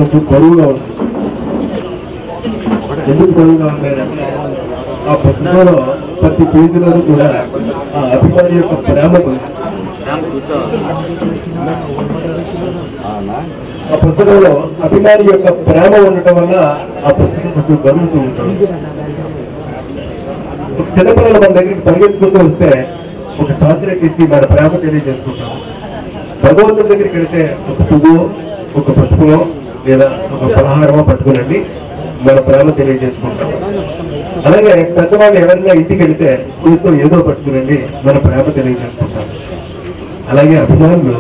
కొంచెం బరువుగా ఉంది. ఎందుకు బరువుగా ఉన్నాయంటే ఆ పుస్తకంలో ప్రతి పేజీలోనూ కూడా ఆ అభిమాని యొక్క ప్రేమకు ఆ పుస్తకంలో అభిమాని యొక్క ప్రేమ ఉండటం వల్ల ఆ పుస్తకం కొంచెం బరువుతూ ఉంటుంది. చిన్నపిల్లలు మన దగ్గరికి పరిగెత్తుకుంటూ వస్తే ఒక చాక్లెట్ ఇచ్చి మన ప్రేమ తెలియజేసుకుంటాం. భగవంతుడి దగ్గరికి వెళితే ఒక పువ్వు, ఒక పసుపులో లేదా ఒక పలహారమో పట్టుకునండి మన ప్రేమ తెలియజేసుకుంటాం. అలాగే పెద్దవాళ్ళు ఎవరైనా ఇంటికి వెళితే ఇంట్లో ఏదో పట్టుకునండి మన ప్రేమ తెలియజేసుకుంటాం. అలాగే అభిమానులు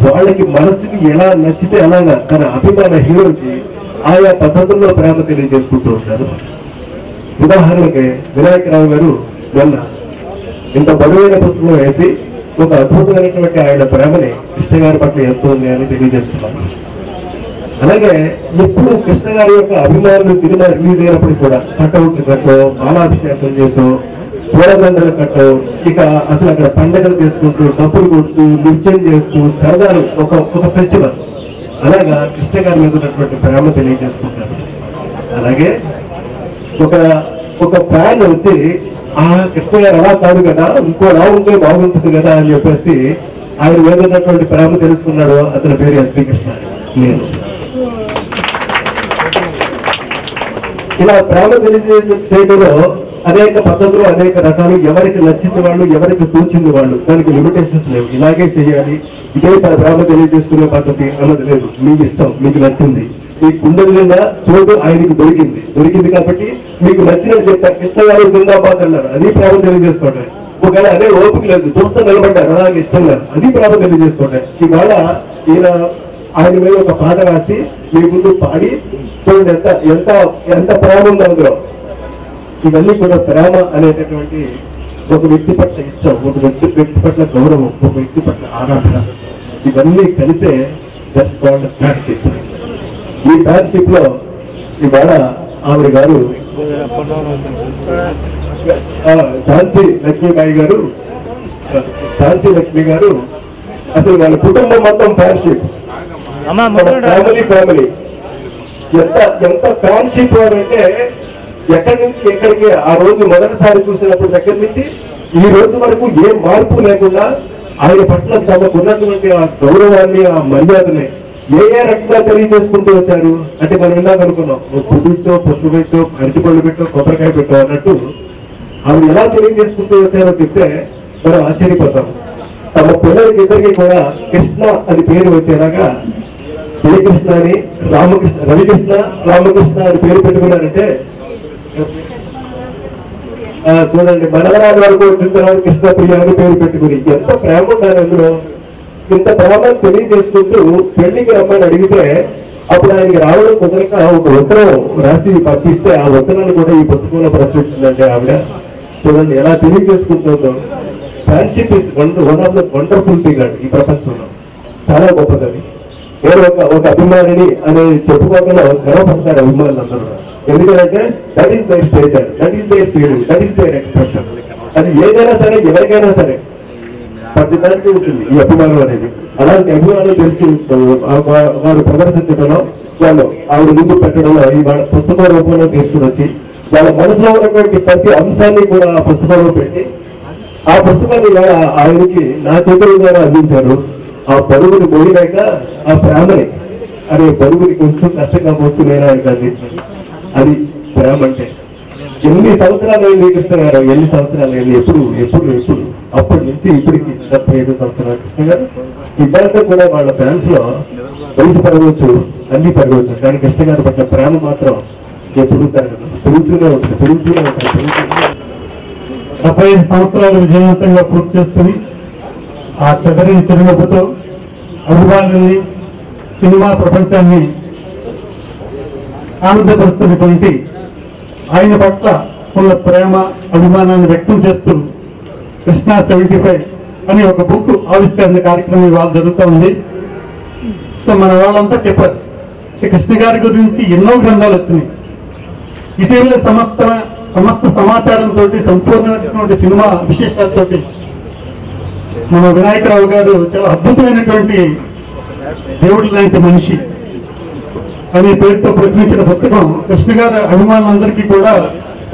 వాళ్ళకి మనసుకి ఎలా నచ్చితే అలాగా తన అభిమాన హీరోకి ఆయా పద్ధతుల్లో ప్రేమ తెలియజేసుకుంటూ ఉంటారు. ఉదాహరణకి వినాయకరావు గారు మొన్న ఇంత బరువైన పుస్తకం వేసి ఒక అద్భుతమైనటువంటి ఆయన ప్రేమని కృష్ణ గారి పట్ల ఎంత ఉంది అని తెలియజేస్తున్నారు. అలాగే ఎప్పుడు కృష్ణ గారి యొక్క అభిమానులు సినిమా రిలీజ్ అయినప్పుడు కూడా కట్అవుట్లు కట్టో, మాలాభిషేకం చేసో, పూలదండలు కట్టో, ఇక అసలు అక్కడ పండుగలు చేసుకుంటూ డబ్బులు కొడుతూ నృత్యం చేస్తూ సరదాలు ఒక ఫెస్టివల్ అలాగా కృష్ణ గారి మీద ఉన్నటువంటి ప్రేమ తెలియజేసుకుంటారు. అలాగే ఒక ఫ్యాన్ వచ్చి ఆ కృష్ణ గారు అలా కాదు కదా, ఇంకోలా ఉంటే బాగుంటుంది కదా అని చెప్పేసి ఆయన మీద ఉన్నటువంటి ప్రేమ తెలుసుకున్నాడు. అతని పేరు ఎస్పీ కృష్ణ. నేను ఇలా ప్రేమ తెలియజేయడంలో అనేక పద్ధతులు, అనేక రకాలు, ఎవరికి నచ్చింది వాళ్ళు, ఎవరికి తోచింది వాళ్ళు, దానికి లిమిటేషన్స్ లేవు. ఇలాగే చేయాలి, ఇదే ప్రేమ తెలియజేసుకునే పద్ధతి అన్నది లేదు. మీకు ఇష్టం, మీకు నచ్చింది, మీ గుండెల మీద చోటు ఆయనకి దొరికింది కాబట్టి మీకు నచ్చినట్టు చెప్తారు. కృష్ణ గారు జిందాబాద్ అన్నారు, అది ప్రేమ తెలియజేసుకోవటం. ఒకవేళ అదే ఓపిక లేదు, చూస్తూ నిలబడ్డారు, అలాగే ఇష్టం లేదు, అది ప్రేమ తెలియజేసుకోవటం. ఇవాళ ఈయన ఆయన మీద ఒక పాట రాసి మీ ముందు పాడి చూడండి ఎంత ప్రేమ ఉందో అందులో. ఇవన్నీ కూడా ప్రేమ అనేటటువంటి ఒక వ్యక్తి పట్ల ఇష్టం, ఒక వ్యక్తి పట్ల గౌరవం, ఒక వ్యక్తి పట్ల ఆరాధన, ఇవన్నీ కలిసే దట్స్ కాల్డ్ ఫ్యాన్షిప్. ఈ ఫ్యాన్షిప్ లో ఇవాళ ఆవిడ గారు ఝాన్సీ లక్ష్మి గారు అసలు వాళ్ళ కుటుంబం మొత్తం ఫ్యాన్షిప్, ఫ్యామిలీ ఎంత ఫ్యాన్షిప్ అంటే ఎక్కడి నుంచి ఎక్కడికి ఆ రోజు మొదటిసారి చూసినప్పుడు దగ్గర నుంచి ఈ రోజు వరకు ఏ మార్పు లేకుండా ఆయన పట్ల తమకు ఉన్నటువంటి ఆ గౌరవాన్ని, ఆ మర్యాదని ఏ రకంగా తెలియజేసుకుంటూ వచ్చారు అంటే మనం ఇందాక అనుకున్నాం, పువ్వుతో పసుపు పెట్టో, అరటిపళ్ళు పెట్టో, కొబ్బరికాయ పెట్టో అన్నట్టు ఆవిడ ఎలా తెలియజేసుకుంటూ వచ్చారో చెప్తే మనం ఆశ్చర్యపోతాం. తమ పిల్లలకి ఇద్దరికి కూడా కృష్ణ అని పేరు వచ్చేలాగా శ్రీకృష్ణ అని రవికృష్ణ రామకృష్ణ అని పేరు పెట్టుకున్నారంటే చూడండి, మనవరాలు వరకు వచ్చిన కృష్ణ ప్రియ అని పేరు పెట్టుకుని ఎంత ప్రేమ ఉండాలి అందులో. ఇంత ప్రేమను తెలియజేసుకుంటూ పెళ్లికి రమ్మని అడిగితే అప్పుడు ఆయనకి రావడం కుదరక ఒక ఉత్తరం రాసి పంపిస్తే ఆ ఉత్తరాన్ని కూడా ఈ పుస్తకంలో ప్రచురించిందంటే ఆవిడ. చూడండి ఎలా తెలియజేసుకుంటుందో. Friendship is one of the wonderful thing అండి ఈ ప్రపంచంలో, చాలా గొప్పదని. నేను ఒక అభిమానిని అని చెప్పుకోకుండా గర్వపడతారు అభిమానులు అందరూ. ఎందుకంటే that is their status, that is their feeling, that is their expression. అది ఏదైనా సరే, ఎవరికైనా సరే ప్రతిదానికి ఉంటుంది ఈ అభిమానం అనేది. అలాంటి అభిమానం తెలిసి వారు ప్రదర్శించడంలో, వాళ్ళు ఆవిడ ముందు పెట్టడంలో, ఈ వాళ్ళ పుస్తకం రూపంలో తీసుకుని వచ్చి వాళ్ళ మనసులో ఉన్నటువంటి ప్రతి అంశాన్ని కూడా ఆ పుస్తకంలో పెట్టి ఆ పుస్తకాన్ని ఆయనకి నా చేతుల ద్వారా అందించారు. ఆ పరుగుని మోయినాక ఆ ప్రేమని అనే పరుగుని కొంచెం కష్టంగా మోస్తున్నాయినా ఆయనకు అందించారు. అది ప్రేమ అంటే. ఎన్ని సంవత్సరాలు అయింది కృష్ణ గారు, ఎన్ని సంవత్సరాలు అయింది, ఎప్పుడు అప్పటి నుంచి ఇప్పటికి 75 సంవత్సరాలు కృష్ణ గారు. ఇద్దరితో కూడా వాళ్ళ ఫ్యాన్స్ లో వయసు పెరగవచ్చు, అన్ని పెరగవచ్చు, కానీ కృష్ణ గారి పట్ల ప్రేమ మాత్రం ఎప్పుడు పెరుగుతూనే ఉంటుంది. 75 సంవత్సరాలు విజయవంతంగా పూర్తి చేసుకుని ఆ చెదరిని చిరునవ్వుతో అభిమానుల్ని, సినిమా ప్రపంచాన్ని ఆనందపరుస్తున్నటువంటి ఆయన పట్ల ఉన్న ప్రేమ, అభిమానాన్ని వ్యక్తం చేస్తూ కృష్ణ 75 అని ఒక బుక్ ఆవిష్కరణ కార్యక్రమం ఇవాళ జరుగుతూ ఉంది. సో మన వాళ్ళంతా చెప్పారు, కృష్ణ గారి గురించి ఎన్నో గ్రంథాలు వచ్చినాయి. ఇటీవల సమస్త సమాచారంతో సంపూర్ణమైనటువంటి సినిమా విశేషాలతో మన వినాయకరావు గారు చాలా అద్భుతమైనటువంటి దేవుడి లాంటి మనిషి. అనే పేరుతో ప్రచురించిన పుస్తకం కృష్ణ గారి అభిమానులందరికీ కూడా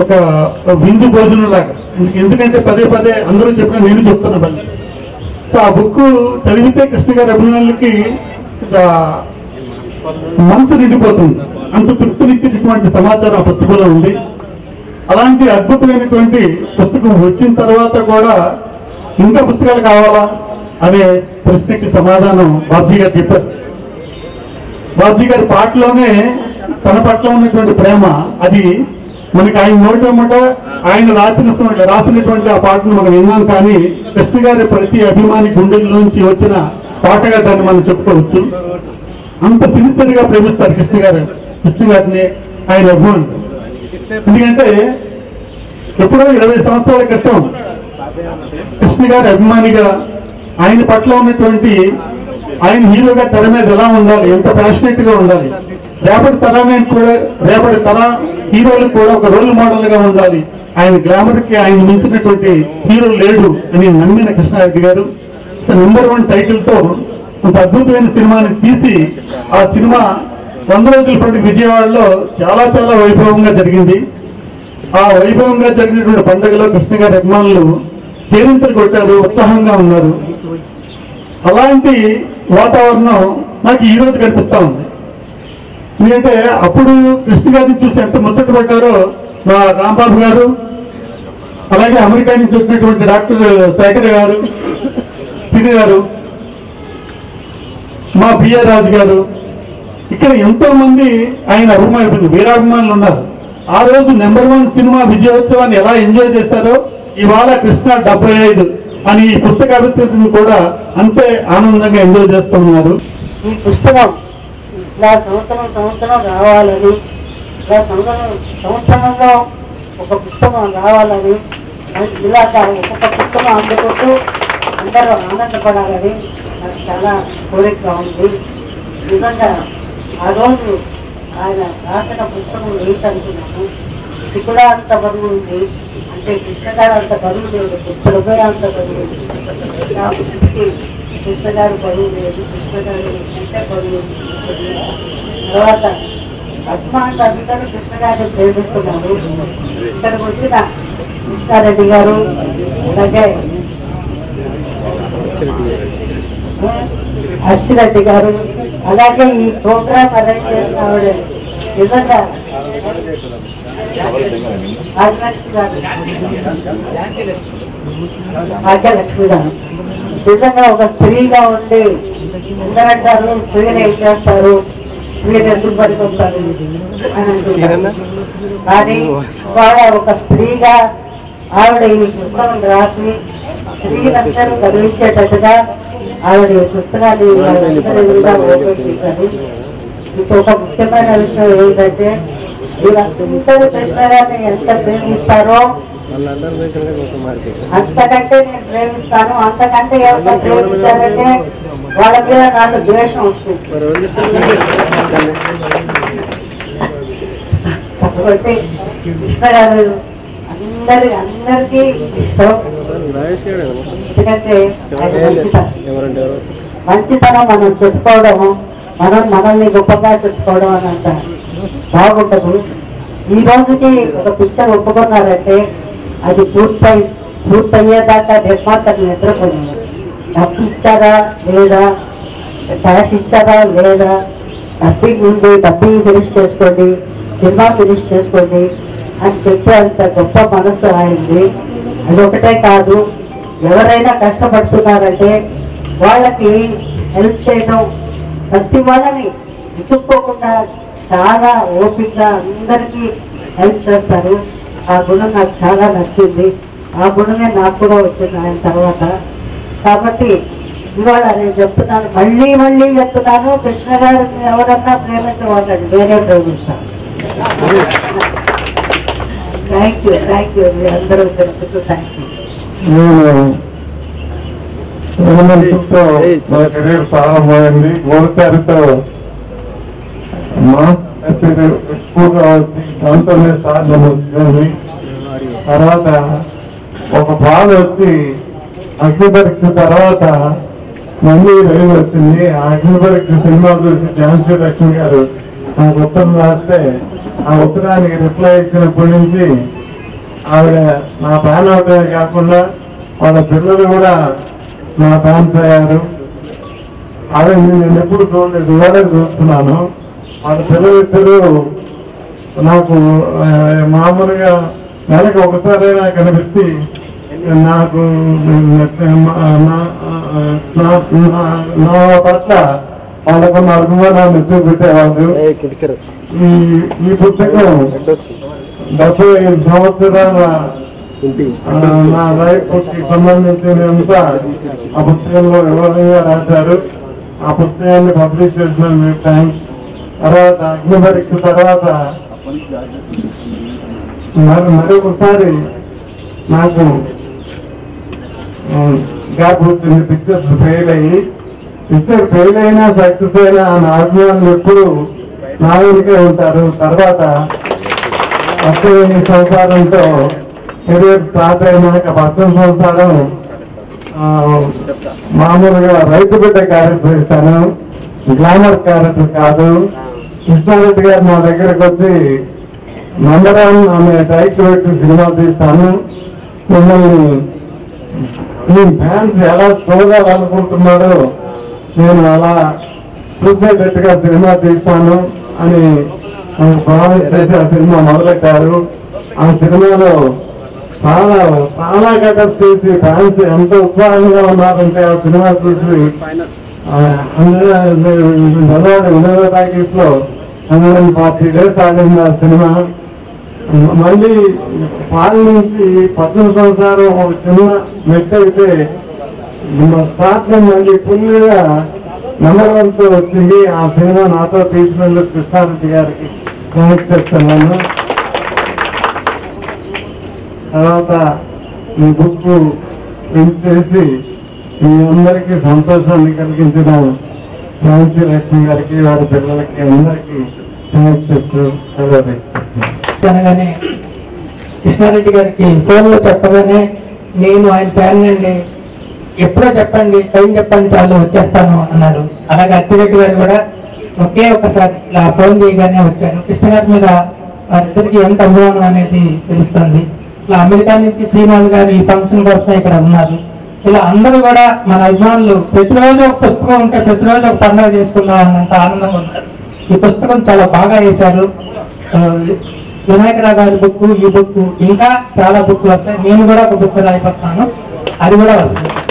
ఒక విందు భోజనం లాగా. ఎందుకంటే పదే పదే అందరూ చెప్పినా నేను చెప్తున్నా మళ్ళీ. సో ఆ బుక్ చదివితే కృష్ణ గారి అభిమానులకి మనసు నిండిపోతుంది. అంత తృప్తినిచ్చేటటువంటి సమాచారం ఆ పుస్తకంలో ఉంది. అలాంటి అద్భుతమైనటువంటి పుస్తకం వచ్చిన తర్వాత కూడా ఇంకా పుస్తకాలు కావాలా అనే ప్రశ్నకి సమాధానం బాబ్జీ గారు చెప్పారు. బాబ్జీ గారి పాటలోనే తన పట్ల ఉన్నటువంటి ప్రేమ, అది మనకి ఆయన నోటమాట ఆయన రాసినటువంటి ఆ పాటను మనం విన్నాం. కానీ కృష్ణ గారి ప్రతి అభిమాని గుండెల్లోంచి వచ్చిన పాటగా దాన్ని మనం చెప్పుకోవచ్చు. అంత సిన్సియర్ గా ప్రేమిస్తారు కృష్ణ గారిని ఆయన అభిమానులు. ఎందుకంటే ఎప్పుడో 20 సంవత్సరాల క్రితం కృష్ణ గారి అభిమానిగా ఆయన పట్ల ఉన్నటువంటి ఆయన హీరోగా తెర మీద ఎలా ఉండాలి, ఎంత ప్యాషనేట్ గా ఉండాలి, రేపటి తర హీరోలకు కూడా ఒక రోల్ మోడల్ గా ఉండాలి, ఆయన గ్లామర్ కి ఆయన మించినటువంటి హీరో లేడు అని నమ్మిన కృష్ణారెడ్డి గారు #1 టైటిల్ తో ఒక అద్భుతమైన సినిమాని తీసి ఆ సినిమా 100 రోజుల పాటు విజయవాడలో చాలా చాలా వైభవంగా జరిగింది. ఆ వైభవంగా జరిగినటువంటి పండుగలో కృష్ణ గారి అభిమానులు కేరింతలు కొట్టారు, ఉత్సాహంగా ఉన్నారు. అలాంటి వాతావరణం నాకు ఈ రోజు కనిపిస్తా ఉంది. ఎందుకంటే అప్పుడు కృష్ణ గారిని చూసి ఎంత ముచ్చట పడ్డారో మా రాంబాబు గారు, అలాగే అమెరికా నుంచి వచ్చినటువంటి డాక్టర్ శేఖర్ గారు, సిరి గారు, మా బిఆర్ రాజు గారు, ఇక్కడ ఎంతో మంది ఆయన అభిమానులు వీరాభిమానులు ఉన్నారు. ఆ రోజు #1 సినిమా విజయోత్సవాన్ని ఎలా ఎంజాయ్ చేశారో ఇవాళ కృష్ణ 75 అని ఈ పుస్తక ఆవిష్కరణను కూడా అంతే ఆనందంగా ఎంజాయ్ చేస్తున్నారు. ఈ పుస్తకం ఇలా సంవత్సరం రావాలని, ఇలా సంవత్సరంలో ఒక పుస్తకం రావాలని, ఇలాగ ఒక్కొక్క పుస్తకం అందుకుంటూ అందరూ ఆనందపడాలని నాకు చాలా కోరికగా ఉంది. నిజంగా ఆ రోజు ఆయన రాసిన పుస్తకం ఏంటనుకున్నాను. ఇది కూడా అంత బరువు ఉంది అంటే కృష్ణ గారు అంత బరువు లేదు, పుస్తకమే అంత బరువు లేదు. నా పుస్తకి కృష్ణ గారు బరువు లేదు, కృష్ణ గారు అంటే బరువు. తర్వాత అభిమానులు అందరూ కృష్ణ గారిని ప్రేమిస్తున్నారు. ఇక్కడికి వచ్చిన కృష్ణారెడ్డి గారు, అలాగే అర్చిరెడ్డి గారు, అలాగే ఈ ప్రోగ్రామ్ అరేంజ్ చేసిన ఆవిడ నిజంగా భాగ్యలక్ష్మి గారు నిజంగా ఒక స్త్రీగా ఉండి అందరంటారు స్త్రీని ఏం చేస్తారు, స్త్రీని ఎందుకు పడుకుంటారు అని అంటున్నారు. కానీ ఇవాళ ఒక స్త్రీగా ఆవిడ ఈ పుస్తకం రాసి స్త్రీలందరూ గమనించేటట్టుగా ఆవిడ ఈ పుస్తకాన్ని ఎదురుగా ఓపెన్ చేశారు. ఇంకొక ముఖ్యమైన విషయం ఏంటంటే వీళ్ళందరూ కృష్ణగారిని ఎంత ప్రేమిస్తారో అంతకంటే నేను ప్రేమిస్తాను, అంతకంటే ఎవరు ప్రేమించారంటే వాళ్ళ మీద నాకు ద్వేషం వస్తుంది. కాబట్టి కృష్ణ గారు అందరికీ ఇష్టం. ఎందుకంటే మంచితనం మనం చెప్పుకోవడం, మనల్ని గొప్పగా చెప్పుకోవడం అని అంత బాగుండదు. ఈ రోజుకి ఒక పిక్చర్ ఒప్పుకున్నారంటే అది పూర్తయ్యేదాకా నిర్మాతలు నిద్రపోయింది. డబ్బు ఇచ్చారా లేదా, క్యాష్ ఇచ్చారా లేదా, డబ్బింగ్ ఉంది, డబ్బింగ్ ఫినిష్ చేసుకోండి, సినిమా ఫినిష్ చేసుకోండి అని చెప్పే అంత గొప్ప మనసు అయింది. అదొకటే కాదు, ఎవరైనా కష్టపడుతున్నారంటే వాళ్ళకి హెల్ప్ చేయడం, ప్రతి వాళ్ళని విసుక్కోకుండా చాలా ఓపికగా అందరికీ హెల్ప్ చేస్తారు. ఆ గుణం నాకు చాలా నచ్చింది. ఆ గుణమే నాకు కూడా వచ్చింది ఆయన తర్వాత. కాబట్టి ఇవాళ నేను చెప్తున్నాను, మళ్ళీ చెప్తున్నాను, కృష్ణ గారిని ఎవరన్నా ప్రేమించవాలండి, నేనే ప్రేమిస్తాను. థ్యాంక్ యూ మీ అందరూ చెప్తూ థ్యాంక్ యూ. కెరీర్ ప్రారంభమైంది. మొదటిసారితో ఎక్కువగా వచ్చి దాంతోనే సార్లు వచ్చింది. తర్వాత ఒక బాధ వచ్చి అగ్ని పరీక్ష తర్వాత మళ్ళీ రైలు వచ్చింది. ఆ అగ్ని పరీక్ష సినిమా చూసి ఝాన్సీ లక్ష్మి గారు నాకు ఉత్తరం రాస్తే ఆ ఉత్తరానికి రిప్లై ఇచ్చినప్పటి నుంచి ఆవిడ నా ఫ్యాన్ అవటమే కాకుండా వాళ్ళ పిల్లలు కూడా నా ఫ్యాన్స్ అయ్యారు. ఆవిడ నేను ఎప్పుడు చూడలేదు, ఇవాళ చూస్తున్నాను. వాళ్ళ పిల్లలిద్దరూ నాకు మామూలుగా నెలకు ఒకసారైనా కనిపిస్తే నాకు నా పట్ల వాళ్ళకున్న అభిమానాన్ని చూపెట్టేవాళ్ళు. ఈ పుస్తకం 75 సంవత్సరాల నా లైఫ్ కి సంబంధించినంత ఆ పుస్తకంలో వివరంగా రాశారు. ఆ పుస్తకాన్ని పబ్లిష్ చేసిన మీకు థ్యాంక్స్. తర్వాత అగ్ని పరీక్ష తర్వాత మరొకసారి నాకు గ్యాప్ వచ్చింది. పిక్చర్స్ ఫెయిల్ అయ్యి, పిక్చర్ ఫెయిల్ అయినా సక్సెస్ అయినా నా అభిమానులు ఎప్పుడు నా వెనుకే ఉంటారు. తర్వాత అక్కడి సంసారంతో కెరీర్ స్టార్ట్ అయినాక 10 సంవత్సరం మామూలుగా రైతు బిడ్డ క్యారెక్టర్ ఇస్తాను, గ్లామర్ క్యారెక్టర్ కాదు. కృష్ణారెడ్డి గారు మా దగ్గరకు వచ్చి నంబరాన్ అనే టైటిల్ పెట్టి సినిమా తీస్తాను, మిమ్మల్ని మీ ఫ్యాన్స్ ఎలా చూడాలనుకుంటున్నారో నేను అలా చూసేటట్టుగా సినిమా తీస్తాను అని ప్రామిస్ చేసి ఆ సినిమా మొదలెట్టారు. ఆ సినిమాలో చాలా గెటప్ తీసి ఫ్యాన్స్ ఎంత ఉత్సాహంగా ఉన్నారంటే ఆ సినిమా చూసి వినోద ప్యాకేజ్ లో 140 days ఆడింది ఆ సినిమా. మళ్ళీ పాలు నుంచి 18 సంవత్సరాలు ఒక చిన్న మెట్ అయితే స్టార్ట్ మళ్ళీ ఫుల్గా నెంబర్ 1 వచ్చింది. ఆ సినిమా నాతో తీసినందుకు కృష్ణారెడ్డి గారికి థ్యాంక్స్ చెప్తున్నాను. తర్వాత ఈ బుక్ ప్రింట్ చేసి మీ అందరికీ సంతోషాన్ని కలిగించిన శాంతి లక్ష్మి గారికి, వారి పిల్లలకి అందరికీ థ్యాంక్స్ చెప్తూ అనగానే కృష్ణారెడ్డి గారికి ఫోన్లో చెప్పగానే నేను ఆయన ఫ్యాన్ అండి, ఎప్పుడో చెప్పండి, టైం చెప్పండి చాలు వచ్చేస్తాను అన్నారు. అలాగే అచ్చిరెడ్డి గారు కూడా ఒకే ఒకసారి ఇలా ఫోన్ చేయగానే వచ్చాను. కృష్ణ గారి మీద వారిద్దరికి ఎంత అభిమానం అనేది తెలుస్తుంది. ఇలా అమెరికా నుంచి శ్రీనాథ్ గారు ఈ ఫంక్షన్ కోసమే ఇక్కడ ఉన్నారు. ఇలా అందరూ కూడా మన అభిమానులు ప్రతిరోజు ఒక పుస్తకం ఉంటే ప్రతిరోజు ఒక పండుగ చేసుకుందాం అన్నంత ఆనందంగా ఉన్నారు. ఈ పుస్తకం చాలా బాగా వేశారు. వినాయకరావు గారి బుక్, ఈ బుక్, ఇంకా చాలా బుక్లు వస్తాయి. నేను కూడా ఒక బుక్ రాయిపోతాను, అది కూడా వస్తుంది.